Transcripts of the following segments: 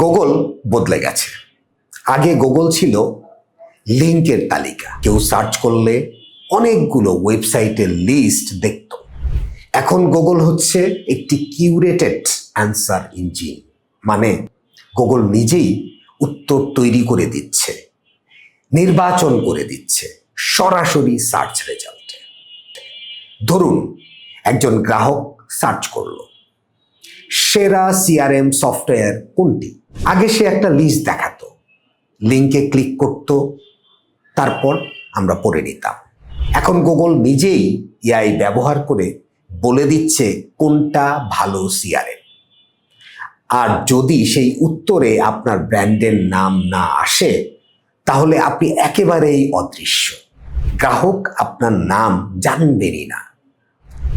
Google বদলে গেছে। আগে গুগল ছিল লিঙ্কের তালিকা, কেউ সার্চ করলে অনেকগুলো ওয়েবসাইটের লিস্ট দেখত। এখন গুগল হচ্ছে একটি কিউরেটেড অ্যান্সার ইঞ্জিন, মানে গুগল নিজেই উত্তর তৈরি করে দিচ্ছে, নির্বাচন করে দিচ্ছে সরাসরি সার্চ রেজাল্টে। ধরুন একজন গ্রাহক সার্চ করলো সেরা সিআরএম সফটওয়্যার কোনটি। আগে সে একটা লিস্ট দেখাতো, লিঙ্কে ক্লিক করত, তারপর আমরা পড়ে নিতাম। এখন গুগল নিজেই এআই ব্যবহার করে বলে দিচ্ছে কোনটা ভালো সিআরএম। আর যদি সেই উত্তরে আপনার ব্র্যান্ডের নাম না আসে, তাহলে আপনি একেবারেই অদৃশ্য, গ্রাহক আপনার নাম জানবেনই না।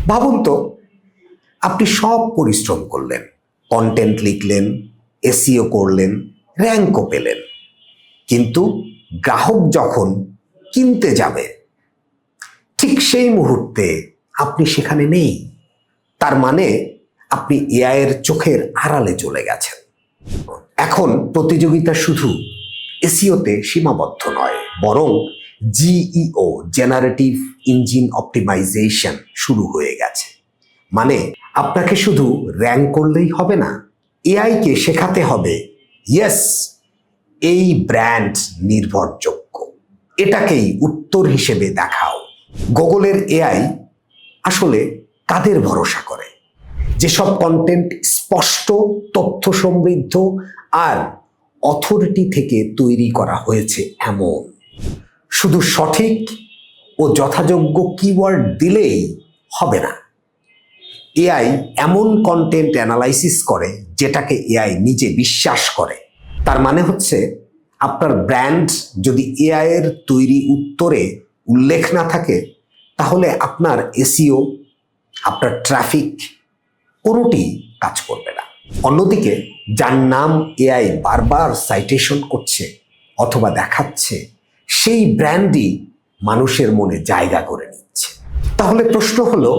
ভাবুন তো, আপনি সব পরিশ্রম করলেন, কন্টেন্ট লিখলেন, এসইও করলেন, র্যাঙ্কও পেলেন, কিন্তু গ্রাহক যখন কিনতে যাবে ঠিক সেই মুহূর্তে আপনি সেখানে নেই। তার মানে আপনি এআই এর চোখের আড়ালে চলে গেছেন। এখন প্রতিযোগিতা শুধু এসইওতে সীমাবদ্ধ নয়, বরং জিইও জেনারেটিভ ইঞ্জিন অপটিমাইজেশন শুরু হয়ে গেছে। মানে আপনাকে শুধু র্যাঙ্ক করলেই হবে না, এআইকে শেখাতে হবে ইয়েস, এই ব্র্যান্ড নির্ভরযোগ্য, এটাকেই উত্তর হিসেবে দেখাও। গুগলের এআই আসলে কাদের ভরসা করে? যেসব কন্টেন্ট স্পষ্ট, তথ্য সমৃদ্ধ আর অথরিটি থেকে তৈরি করা হয়েছে এমন। শুধু সঠিক ও যথাযোগ্য কিওয়ার্ড দিলেই হবে না। এআই এমন কন্টেন্ট অ্যানালাইসিস করে যেটাকে এআই নিজে বিশ্বাস করে। তার মানে হচ্ছে আপনার ব্র্যান্ড যদি এআই এর তৈরি উত্তরে উল্লেখ না থাকে, তাহলে আপনার এসইও, আপনার ট্রাফিক কোনোটি কাজ করবে না। অন্যদিকে যার নাম এআই বারবার সাইটেশন করছে অথবা দেখাচ্ছে, সেই ব্র্যান্ডই মানুষের মনে জায়গা করে নিচ্ছে। তাহলে প্রশ্ন হলো,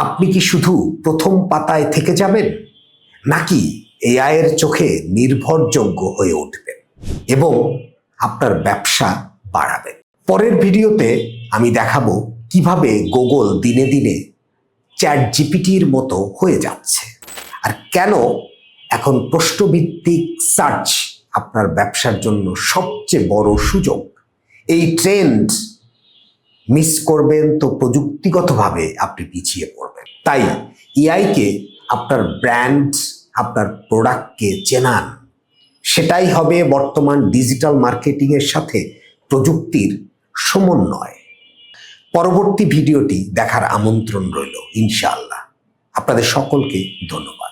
আপনি কি শুধু প্রথম পাতায় থেকে যাবেন, নাকি এআই এর চোখে নির্ভরযোগ্য হয়ে উঠবেন এবং আপনার ব্যবসা বাড়াবেন? পরের ভিডিওতে আমি দেখাবো কিভাবে গুগল দিনে দিনে চ্যাট জিপিটির মতো হয়ে যাচ্ছে, আর কেন এখন প্রশ্নভিত্তিক সার্চ আপনার ব্যবসার জন্য সবচেয়ে বড় সুযোগ। এই ট্রেন্ড মিস করবেন তো প্রযুক্তিগতভাবে আপনি পিছিয়ে পড়বেন। তাই এআইকে আপনার ব্র্যান্ড, আপনার প্রোডাক্টকে চেনান। সেটাই হবে বর্তমান ডিজিটাল মার্কেটিংয়ের সাথে প্রযুক্তির সমন্বয়। পরবর্তী ভিডিওটি দেখার আমন্ত্রণ রইল ইনশাআল্লাহ। আপনাদের সকলকে ধন্যবাদ।